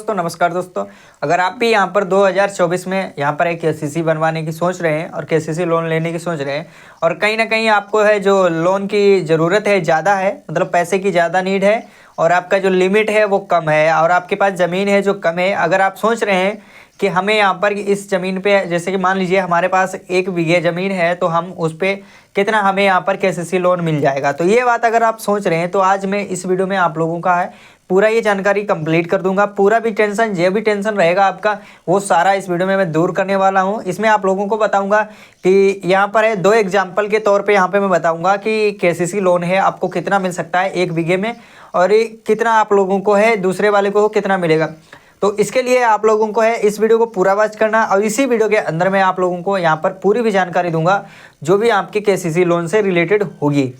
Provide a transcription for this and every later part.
दोस्तों, नमस्कार दोस्तों। अगर आप भी यहाँ पर 2024 में यहाँ पर एक केसीसी बनवाने की सोच रहे हैं और केसीसी लोन लेने की सोच रहे हैं और कहीं ना कहीं आपको है जो लोन की ज़रूरत है ज़्यादा है, मतलब पैसे की ज़्यादा नीड है और आपका जो लिमिट है वो कम है और आपके पास ज़मीन है जो कम है। अगर आप सोच रहे हैं कि हमें यहाँ पर इस ज़मीन पे, जैसे कि मान लीजिए हमारे पास 1 बीघे ज़मीन है तो हम उस पर कितना हमें यहाँ पर केसीसी लोन मिल जाएगा, तो ये बात अगर आप सोच रहे हैं तो आज मैं इस वीडियो में आप लोगों का है पूरा ये जानकारी कंप्लीट कर दूंगा। पूरा भी टेंशन, जो भी टेंशन रहेगा आपका वो सारा इस वीडियो में मैं दूर करने वाला हूँ। इसमें आप लोगों को बताऊंगा कि यहाँ पर है 2 एग्जाम्पल के तौर पे यहाँ पे मैं बताऊंगा कि केसीसी लोन है आपको कितना मिल सकता है 1 बीघे में और कितना आप लोगों को है दूसरे वाले को कितना मिलेगा। तो इसके लिए आप लोगों को है इस वीडियो को पूरा वॉच करना और इसी वीडियो के अंदर मैं आप लोगों को यहाँ पर पूरी भी जानकारी दूंगा जो भी आपके केसीसी लोन से रिलेटेड होगी।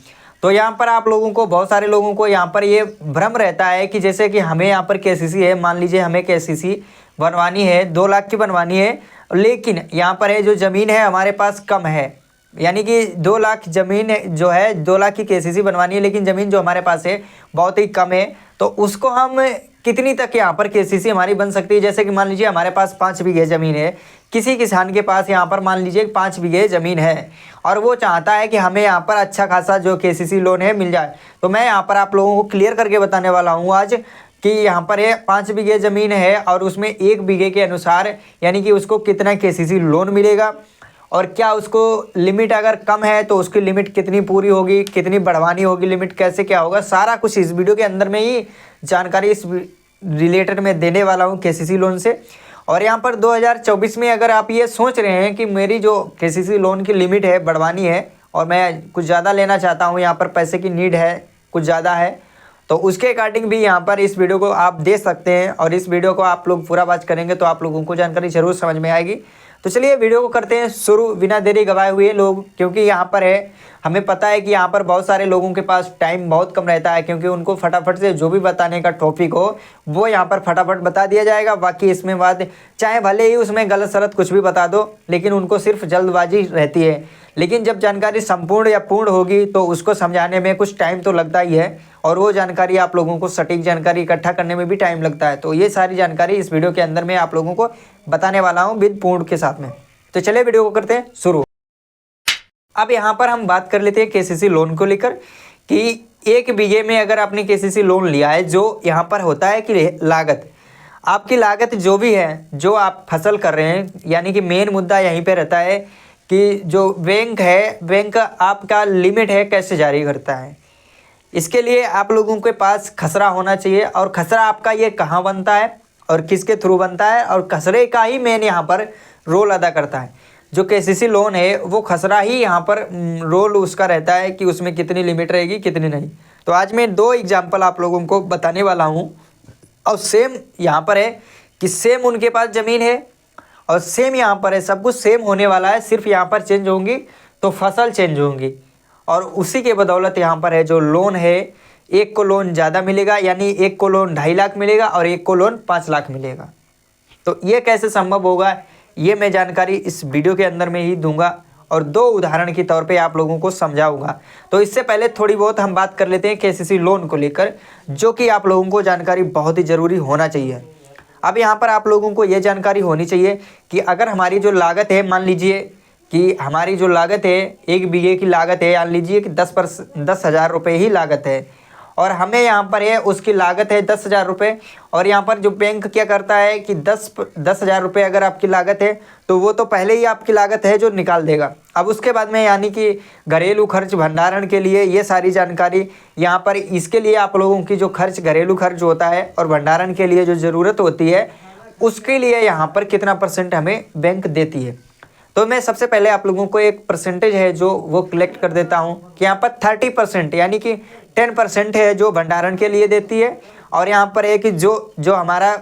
तो यहाँ पर आप लोगों को, बहुत सारे लोगों को यहाँ पर ये भ्रम रहता है कि जैसे कि हमें यहाँ पर केसीसी है, मान लीजिए हमें केसीसी बनवानी है 2 लाख की बनवानी है, लेकिन यहाँ पर है जो ज़मीन है हमारे पास कम है, यानी कि 2 लाख ज़मीन जो है 2 लाख की केसीसी बनवानी है लेकिन ज़मीन जो हमारे पास है बहुत ही कम है। तो उसको हम कितनी तक यहाँ पर केसीसी हमारी बन सकती है। जैसे कि मान लीजिए हमारे पास 5 बीघे ज़मीन है, किसी किसान के पास यहाँ पर मान लीजिए 5 बीघे ज़मीन है और वो चाहता है कि हमें यहाँ पर अच्छा खासा जो केसीसी लोन है मिल जाए। तो मैं यहाँ पर आप लोगों को क्लियर करके बताने वाला हूँ आज कि यहाँ पर ये 5 बीघे ज़मीन है और उसमें 1 बीघे के अनुसार यानी कि उसको कितना केसीसी लोन मिलेगा और क्या उसको लिमिट अगर कम है तो उसकी लिमिट कितनी पूरी होगी, कितनी बढ़वानी होगी, लिमिट कैसे क्या होगा, सारा कुछ इस वीडियो के अंदर में ही जानकारी इस रिलेटेड में देने वाला हूँ केसीसी लोन से। और यहाँ पर 2024 में अगर आप ये सोच रहे हैं कि मेरी जो केसीसी लोन की लिमिट है बढ़वानी है और मैं कुछ ज़्यादा लेना चाहता हूँ, यहाँ पर पैसे की नीड है कुछ ज़्यादा है, तो उसके अकॉर्डिंग भी यहाँ पर इस वीडियो को आप दे सकते हैं और इस वीडियो को आप लोग पूरा वॉच करेंगे तो आप लोगों को जानकारी ज़रूर समझ में आएगी। तो चलिए वीडियो को करते हैं शुरू बिना देरी गवाए हुए लोग, क्योंकि यहाँ पर है हमें पता है कि यहाँ पर बहुत सारे लोगों के पास टाइम बहुत कम रहता है, क्योंकि उनको फटाफट से जो भी बताने का टॉपिक हो वो यहाँ पर फटाफट बता दिया जाएगा। बाकी इसमें बात चाहे भले ही उसमें गलत सलत कुछ भी बता दो, लेकिन उनको सिर्फ जल्दबाजी रहती है। लेकिन जब जानकारी संपूर्ण या पूर्ण होगी तो उसको समझाने में कुछ टाइम तो लगता ही है और वो जानकारी आप लोगों को सटीक जानकारी इकट्ठा करने में भी टाइम लगता है। तो ये सारी जानकारी इस वीडियो के अंदर मैं आप लोगों को बताने वाला हूँ विद पूर्ण के साथ में। तो चलिए वीडियो को करते हैं शुरू। अब यहाँ पर हम बात कर लेते हैं केसीसी लोन को लेकर कि 1 बीघे में अगर आपने केसीसी लोन लिया है, जो यहाँ पर होता है कि लागत, आपकी लागत जो भी है जो आप फसल कर रहे हैं, यानी कि मेन मुद्दा यहीं पे रहता है कि जो बैंक है, बैंक आपका लिमिट है कैसे जारी करता है। इसके लिए आप लोगों के पास खसरा होना चाहिए और खसरा आपका ये कहाँ बनता है और किसके थ्रू बनता है, और खसरे का ही मेन यहाँ पर रोल अदा करता है। जो केसीसी लोन है वो खसरा ही यहाँ पर रोल उसका रहता है कि उसमें कितनी लिमिट रहेगी कितनी नहीं। तो आज मैं 2 एग्जाम्पल आप लोगों को बताने वाला हूँ और सेम यहाँ पर है कि सेम उनके पास ज़मीन है और सेम यहाँ पर है, सब कुछ सेम होने वाला है, सिर्फ यहाँ पर चेंज होंगी तो फसल चेंज होंगी और उसी के बदौलत यहाँ पर है जो लोन है, एक को लोन ज़्यादा मिलेगा, यानी एक को लोन 2.5 लाख मिलेगा और एक को लोन 5 लाख मिलेगा। तो ये कैसे संभव होगा ये मैं जानकारी इस वीडियो के अंदर में ही दूंगा और 2 उदाहरण के तौर पे आप लोगों को समझाऊंगा। तो इससे पहले थोड़ी बहुत हम बात कर लेते हैं केसीसी लोन को लेकर, जो कि आप लोगों को जानकारी बहुत ही ज़रूरी होना चाहिए। अब यहाँ पर आप लोगों को ये जानकारी होनी चाहिए कि अगर हमारी जो लागत है, मान लीजिए कि हमारी जो लागत है 1 बीघे की लागत है, मान लीजिए कि 10,000 रुपये ही लागत है और हमें यहाँ पर है उसकी लागत है 10,000 रुपये। और यहाँ पर जो बैंक क्या करता है कि 10,000 रुपये अगर आपकी लागत है तो वो तो पहले ही आपकी लागत है जो निकाल देगा। अब उसके बाद में यानी कि घरेलू खर्च, भंडारण के लिए ये सारी जानकारी यहाँ पर, इसके लिए आप लोगों की जो खर्च, घरेलू खर्च होता है और भंडारण के लिए जो ज़रूरत होती है उसके लिए यहाँ पर कितना % हमें बैंक देती है। तो मैं सबसे पहले आप लोगों को एक परसेंटेज है जो वो कलेक्ट कर देता हूँ कि यहाँ पर 30% यानी कि 10% है जो भंडारण के लिए देती है और यहाँ पर है कि जो हमारा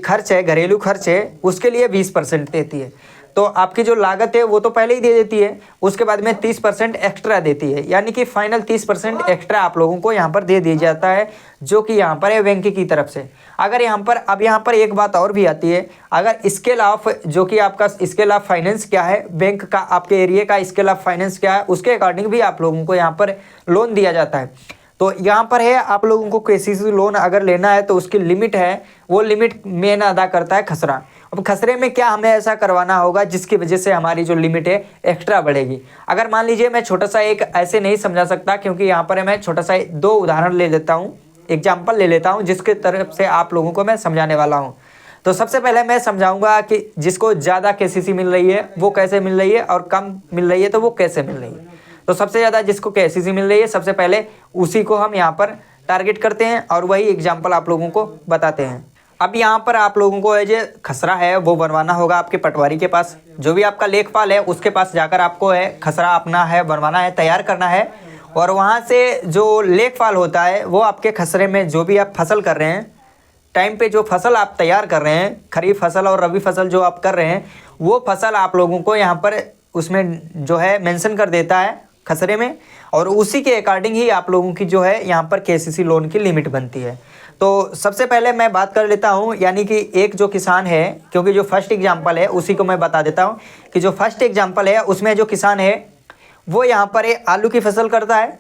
खर्च है, घरेलू खर्च है, उसके लिए 20% देती है। तो आपकी जो लागत है वो तो पहले ही दे देती है, उसके बाद में 30% एक्स्ट्रा देती है, यानी कि फाइनल 30% एक्स्ट्रा आप लोगों को यहाँ पर दे दिया जाता है, जो कि यहाँ पर है बैंक की तरफ से। अगर यहाँ पर एक बात और भी आती है, अगर स्केल ऑफ, जो कि आपका स्केल ऑफ फाइनेंस क्या है, बैंक का आपके एरिया का स्केल ऑफ फाइनेंस क्या है, उसके अकॉर्डिंग भी आप लोगों को यहाँ पर लोन दिया जाता है। तो यहाँ पर है आप लोगों को केसीसी लोन अगर लेना है तो उसकी लिमिट है, वो लिमिट मेन अदा करता है खसरा। अब खसरे में क्या हमें ऐसा करवाना होगा जिसकी वजह से हमारी जो लिमिट है एक्स्ट्रा बढ़ेगी। अगर मान लीजिए मैं छोटा सा एक ऐसे नहीं समझा सकता, क्योंकि यहाँ पर मैं छोटा सा 2 उदाहरण ले लेता हूँ, एग्जाम्पल ले लेता हूँ जिसके तरफ से आप लोगों को मैं समझाने वाला हूँ। तो सबसे पहले मैं समझाऊंगा कि जिसको ज़्यादा केसीसी मिल रही है वो कैसे मिल रही है, और कम मिल रही है तो वो कैसे मिल रही है। तो सबसे ज़्यादा जिसको केसीसी मिल रही है सबसे पहले उसी को हम यहाँ पर टारगेट करते हैं और वही एग्जाम्पल आप लोगों को बताते हैं। अब यहाँ पर आप लोगों को जो खसरा है वो बनवाना होगा आपके पटवारी के पास, जो भी आपका लेखपाल है उसके पास जाकर आपको है खसरा अपना है बनवाना है, तैयार करना है। और वहाँ से जो लेखपाल होता है वो आपके खसरे में जो भी आप फसल कर रहे हैं, टाइम पे जो फसल आप तैयार कर रहे हैं, खरीफ फसल और रबी फसल जो आप कर रहे हैं, वो फसल आप लोगों को यहाँ पर उसमें जो है मेंशन कर देता है खसरे में, और उसी के अकॉर्डिंग ही आप लोगों की जो है यहाँ पर केसीसी लोन की लिमिट बनती है। तो सबसे पहले मैं बात कर लेता हूँ, यानी कि एक जो किसान है, क्योंकि जो फर्स्ट एग्जाम्पल है उसी को मैं बता देता हूँ कि जो फर्स्ट एग्जाम्पल है उसमें जो किसान है वो यहाँ पर आलू की फसल करता है,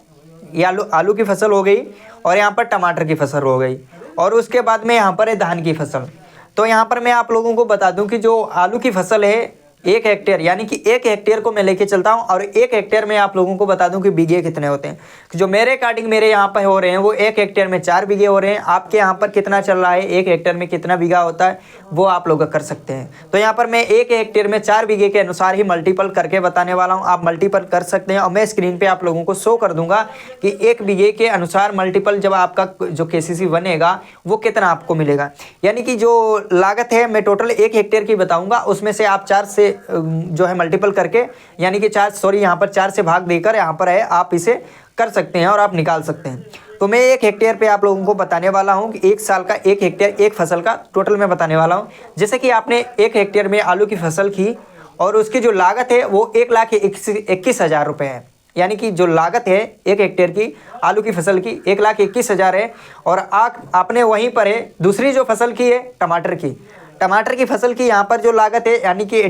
ये आलू की फसल हो गई, और यहाँ पर टमाटर की फसल हो गई, और उसके बाद में यहाँ पर है धान की फसल। तो यहाँ पर मैं आप लोगों को बता दूं कि जो आलू की फसल है 1 हेक्टेयर, यानी कि 1 हेक्टेयर को मैं लेके चलता हूँ, और 1 हेक्टेयर में आप लोगों को बता दूं कि बीघे कितने होते हैं। जो मेरे अकॉर्डिंग मेरे यहाँ पर हो रहे हैं वो 1 हेक्टेयर में 4 बीघे हो रहे हैं। आपके यहाँ पर कितना चल रहा है, 1 हेक्टेयर में कितना बीघा होता है, वो आप लोग कर सकते हैं। तो यहाँ पर मैं 1 हेक्टेयर में 4 बीघे के अनुसार ही मल्टीपल करके बताने वाला हूँ, आप मल्टीपल कर सकते हैं। और मैं स्क्रीन पर आप लोगों को शो कर दूंगा कि 1 बीघे के अनुसार मल्टीपल जब आपका जो केसीसी बनेगा वो कितना आपको मिलेगा। यानी कि जो लागत है मैं टोटल 1 हेक्टेयर की बताऊँगा, उसमें से आप 4 से जो है मल्टीपल करके, यानी कि 4 यहाँ पर 4 से भाग देकर यहाँ पर है आप इसे कर सकते हैं और आप निकाल सकते हैं। तो मैं 1 हेक्टेयर पे आप लोगों को बताने वाला हूँ कि 1 साल का 1 हेक्टेयर 1 फसल का टोटल मैं बताने वाला हूँ। जैसे कि आपने 1 हेक्टेयर में आलू की फसल की और उसकी जो लागत है वो 1,21,000 रुपये है। यानी कि जो लागत है 1 हेक्टेयर की आलू की फसल की 1,21,000 है। और आपने वहीं पर है दूसरी जो फसल की है टमाटर की फसल की यहाँ पर जो लागत है यानी कि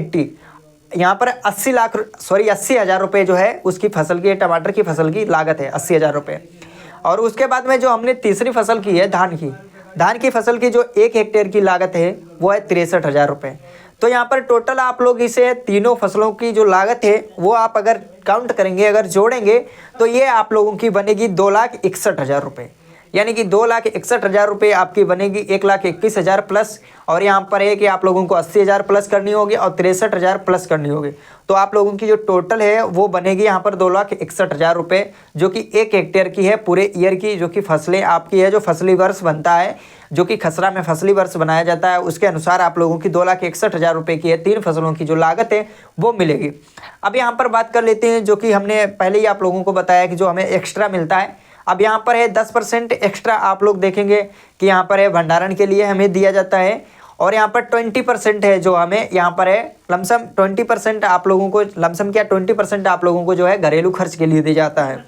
यहाँ पर 80,000 रुपये जो है उसकी फसल की, टमाटर की फसल की लागत है 80,000 रुपये। और उसके बाद में जो हमने तीसरी फसल की है धान की फसल की जो 1 हेक्टेयर की लागत है वो है 63,000 रुपये। तो यहाँ पर टोटल आप लोग इसे तीनों फसलों की जो लागत है वो आप अगर काउंट करेंगे, अगर जोड़ेंगे तो ये आप लोगों की बनेगी 2,61,000 रुपये। यानी कि 2,61,000 रुपये आपकी बनेगी 1,21,000 प्लस, और यहाँ पर है कि आप लोगों को 80,000 प्लस करनी होगी और 63,000 प्लस करनी होगी। तो आप लोगों की जो टोटल है वो बनेगी यहाँ पर 2,61,000 रुपये, जो कि 1 हेक्टेयर की है पूरे ईयर की, जो कि फसलें आपकी है, जो फसली वर्ष बनता है, जो कि खसरा में फसली वर्ष बनाया जाता है, उसके अनुसार आप लोगों की 2,61,000 रुपये की है 3 फसलों की जो लागत है वो मिलेगी। अब यहाँ पर बात कर लेते हैं जो कि हमने पहले ही आप लोगों को बताया कि जो हमें एक्स्ट्रा मिलता है। अब यहाँ पर है 10% एक्स्ट्रा आप लोग देखेंगे कि यहाँ पर है भंडारण के लिए हमें दिया जाता है, और यहाँ पर 20% है जो हमें यहाँ पर है लमसम 20% आप लोगों को, लमसम क्या 20% आप लोगों को जो है घरेलू खर्च के लिए दिया जाता है।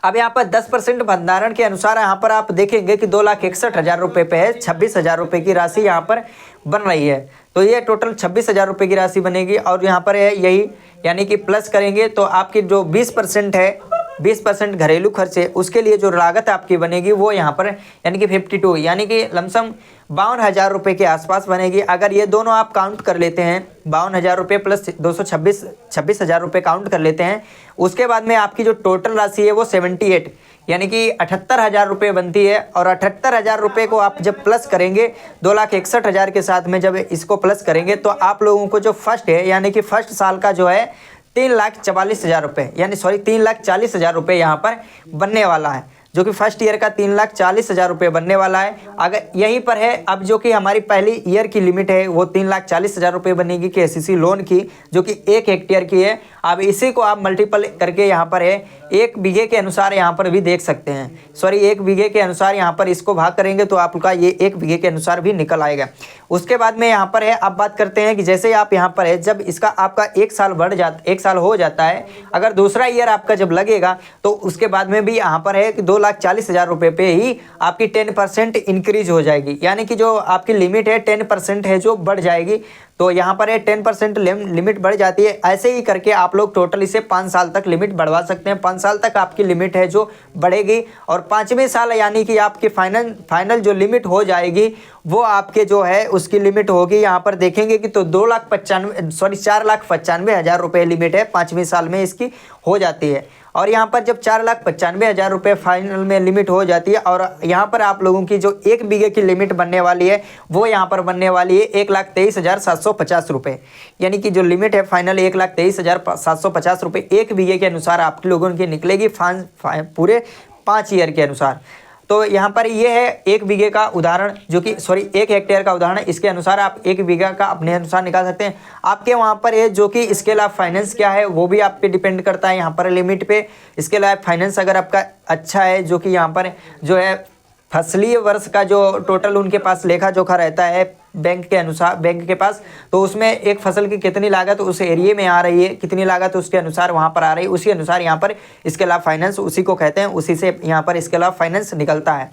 अब यहाँ पर 10% भंडारण के अनुसार यहाँ पर आप देखेंगे कि 2,61,000 रुपये पे है 26,000 रुपये की राशि यहाँ पर बन रही है। तो ये टोटल 26,000 रुपये की राशि बनेगी। और यहाँ पर है यही, यानी कि प्लस करेंगे तो आपकी जो 20% है 20% घरेलू खर्च है उसके लिए जो लागत आपकी बनेगी वो यहाँ पर यानी कि 52, यानी कि लमसम 52,000 रुपये के आसपास बनेगी। अगर ये दोनों आप काउंट कर लेते हैं 52,000 रुपये प्लस 26,000 रुपये काउंट कर लेते हैं, उसके बाद में आपकी जो टोटल राशि है वो 78 यानी कि 78,000 रुपये बनती है। और 78,000 रुपये को आप जब प्लस करेंगे 2,61,000 के साथ में जब इसको प्लस करेंगे तो आप लोगों को जो फर्स्ट है यानी कि फर्स्ट साल का जो है 3,44,000 रुपये, यानी 3,40,000 रुपये यहाँ पर बनने वाला है, जो कि फर्स्ट ईयर का 3,40,000 रुपये बनने वाला है। अगर यहीं पर है अब जो कि हमारी पहली ईयर की लिमिट है वो 3,40,000 रुपये बनेगी केसीसी लोन की, जो कि 1 हेक्टेयर की है। अब इसी को आप मल्टीपल करके यहाँ पर है 1 बीघे के अनुसार यहाँ पर भी देख सकते हैं, 1 बीघे के अनुसार यहाँ पर इसको भाग करेंगे तो आपका ये 1 बीघे के अनुसार भी निकल आएगा। उसके बाद में यहाँ पर है अब बात करते हैं कि जैसे आप यहाँ पर है जब इसका आपका 1 साल हो जाता है, अगर दूसरा ईयर आपका जब लगेगा तो उसके बाद में भी यहाँ पर है कि 2 2,40,000 रुपये पे ही आपकी 10% इंक्रीज हो जाएगी, यानी कि जो आपकी लिमिट है 10% है जो बढ़ जाएगी। तो यहाँ पर है 10% लिमिट बढ़ जाती है। ऐसे ही करके आप लोग टोटल इसे 5 साल तक लिमिट बढ़वा सकते हैं। 5 साल तक आपकी लिमिट है जो बढ़ेगी, और 5वें साल यानी कि आपकी फाइनल जो लिमिट हो जाएगी वो आपके जो है उसकी लिमिट होगी, यहाँ पर देखेंगे कि तो 4,95,000 रुपये लिमिट है 5वें साल में इसकी हो जाती है। और यहाँ पर जब 4,95,000 रुपये फाइनल में लिमिट हो जाती है, और यहाँ पर आप लोगों की जो 1 बीघे की लिमिट बनने वाली है वो यहाँ पर बनने वाली है 1,23,750 रुपये, यानी कि जो लिमिट है फाइनल 1,23,750 रुपये 1 बीघे के अनुसार आप लोगों की निकलेगी पूरे 5 ईयर के अनुसार। तो यहाँ पर ये है 1 बीघे का उदाहरण, जो कि 1 हेक्टेयर का उदाहरण। इसके अनुसार आप 1 बीघा का अपने अनुसार निकाल सकते हैं। आपके वहाँ पर है जो कि इसके अलावा फाइनेंस क्या है वो भी आप पे डिपेंड करता है यहाँ पर लिमिट पे। इसके अलावा फाइनेंस अगर आपका अच्छा है, जो कि यहाँ पर जो है फसलीय वर्ष का जो टोटल उनके पास लेखा जोखा रहता है बैंक के अनुसार, बैंक के पास, तो उसमें एक फसल की कितनी लागत उस एरिया में आ रही है, कितनी लागत उसके अनुसार वहाँ पर आ रही है, उसी अनुसार यहाँ पर इसके अलावा फाइनेंस उसी को कहते हैं, उसी से यहाँ पर इसके अलावा फाइनेंस निकलता है।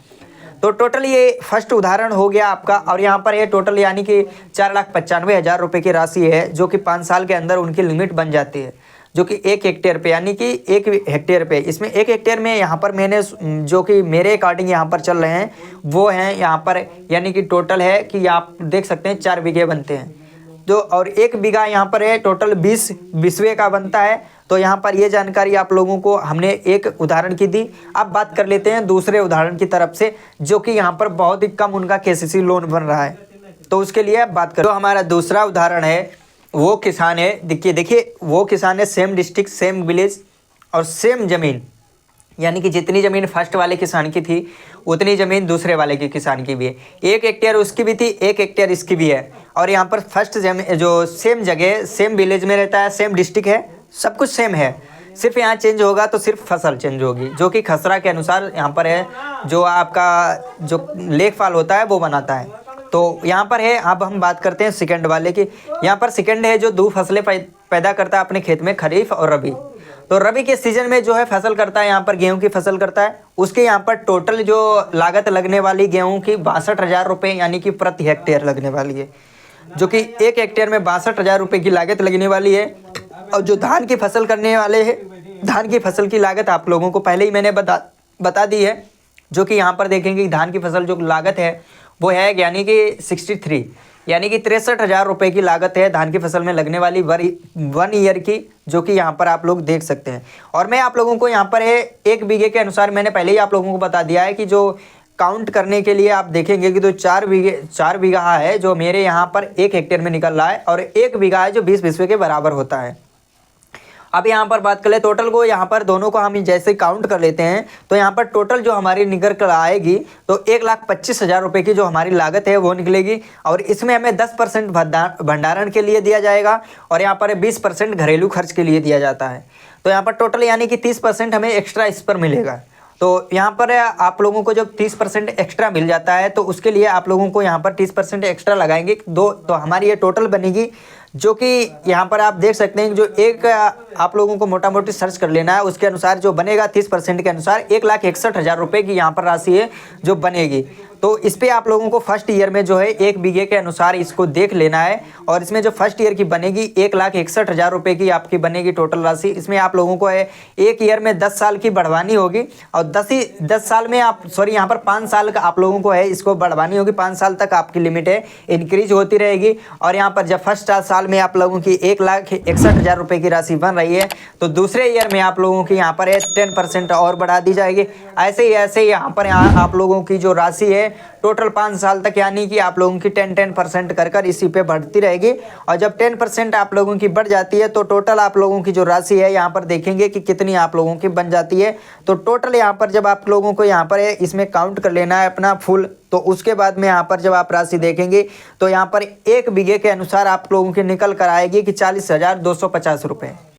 तो टोटल ये फर्स्ट उदाहरण हो गया आपका। और यहाँ पर ये टोटल यानी कि 4,95,000 रुपये की राशि है जो कि 5 साल के अंदर उनकी लिमिट बन जाती है, जो कि 1 हेक्टेयर पे, यानी कि 1 हेक्टेयर पे। इसमें 1 हेक्टेयर में यहाँ पर मैंने जो कि मेरे अकॉर्डिंग यहाँ पर चल रहे हैं वो हैं यहाँ पर, यानी कि टोटल है कि आप देख सकते हैं 4 बीघे बनते हैं जो, और 1 बीघा यहाँ पर है टोटल 20 बीसवे का बनता है। तो यहाँ पर ये जानकारी आप लोगों को हमने एक उदाहरण की दी। अब बात कर लेते हैं दूसरे उदाहरण की तरफ से, जो कि यहाँ पर बहुत ही कम उनका केसीसी लोन बन रहा है, तो उसके लिए अब बात करो। तो हमारा दूसरा उदाहरण है, वो किसान है, देखिए वो किसान है सेम डिस्ट्रिक्ट सेम विलेज और सेम ज़मीन, यानी कि जितनी ज़मीन फर्स्ट वाले किसान की थी उतनी ज़मीन दूसरे वाले की किसान की भी है। 1 हेक्टेयर उसकी भी थी, 1 हेक्टेयर इसकी भी है। और यहाँ पर फर्स्ट जो सेम जगह सेम विलेज में रहता है, सेम डिस्ट्रिक्ट है, सब कुछ सेम है, सिर्फ यहाँ चेंज होगा तो सिर्फ फसल चेंज होगी, जो कि खसरा के अनुसार यहाँ पर है, जो आपका जो लेखपाल होता है वो बनाता है। तो यहाँ पर है, अब हम बात करते हैं सेकंड वाले की। यहाँ पर सेकंड है जो 2 फसलें पैदा करता है अपने खेत में, खरीफ और रबी। तो रबी के सीजन में जो है फसल करता है, यहाँ पर गेहूं की फसल करता है। उसके यहाँ पर टोटल जो लागत लगने वाली गेहूं की 62,000 रुपये यानी कि प्रति हेक्टेयर लगने वाली है, जो कि 1 हेक्टेयर में 62,000 रुपये की लागत लगने वाली है। और जो धान की फसल करने वाले हैं, धान की फसल की लागत आप लोगों को पहले ही मैंने बता दी है, जो कि यहाँ पर देखेंगे कि धान की फसल जो लागत है वो है यानी कि 63 यानी कि 63,000 रुपये की लागत है धान की फसल में लगने वाली 1 ईयर की, जो कि यहाँ पर आप लोग देख सकते हैं। और मैं आप लोगों को यहाँ पर है 1 बीघे के अनुसार मैंने पहले ही आप लोगों को बता दिया है कि जो काउंट करने के लिए आप देखेंगे कि तो 4 बीघा है जो मेरे यहाँ पर 1 हेक्टेयर में निकल रहा है, और 1 बीघा है जो 20 बीसवे के बराबर होता है। अब यहाँ पर बात कर ले टोटल को, यहाँ पर दोनों को हम जैसे काउंट कर लेते हैं तो यहाँ पर टोटल जो हमारी निकल कर आएगी तो 1,25,000 रुपये की जो हमारी लागत है वो निकलेगी। और इसमें हमें 10% भंडारण के लिए दिया जाएगा, और यहाँ पर 20% घरेलू खर्च के लिए दिया जाता है। तो यहाँ पर टोटल यानी कि 30% हमें एक्स्ट्रा इस पर मिलेगा। तो यहाँ पर आप लोगों को जब 30% एक्स्ट्रा मिल जाता है तो उसके लिए आप लोगों को यहाँ पर 30% एक्स्ट्रा लगाएंगे तो हमारी ये टोटल बनेगी, जो कि यहाँ पर आप देख सकते हैं जो एक आप लोगों को मोटा मोटी सर्च कर लेना है, उसके अनुसार जो बनेगा 30% के अनुसार 1,61,000 रुपये की यहाँ पर राशि है जो बनेगी। तो इस पे आप लोगों को फर्स्ट ईयर में जो है 1 बीघे के अनुसार इसको देख लेना है, और इसमें जो फर्स्ट ईयर की बनेगी 1,61,000 रुपये की आपकी बनेगी टोटल राशि। इसमें आप लोगों को है 1 ईयर में 10 साल की बढ़वानी होगी, और 10 साल में आप यहाँ पर 5 साल का आप लोगों को है इसको बढ़वानी होगी। 5 साल तक आपकी लिमिट है इंक्रीज होती रहेगी। और यहाँ पर जब फर्स्ट साल में आप लोगों की 1,61,000 रुपये की राशि बन रही है तो दूसरे ईयर में आप लोगों की यहाँ पर 10% और बढ़ा दी जाएगी। ऐसे ही यहाँ पर आप लोगों की जो राशि है टोटल 5 साल तक यानी कि आप लोगों की 10% कर इसी पे बढ़ती रहेगी। और जब 10% आप लोगों की बढ़ जाती है तो टोटल आप लोगों की जो राशि है यहाँ पर देखेंगे कि कितनी आप लोगों की बन जाती है। तो टोटल यहाँ पर जब आप लोगों को यहाँ पर इसमें काउंट कर लेना है अपना फुल, तो उसके बाद में यहाँ पर जब आप राशि देखेंगे तो यहाँ पर 1 बीघे के अनुसार आप लोगों की निकल कर आएगी कि 40,250 रुपये।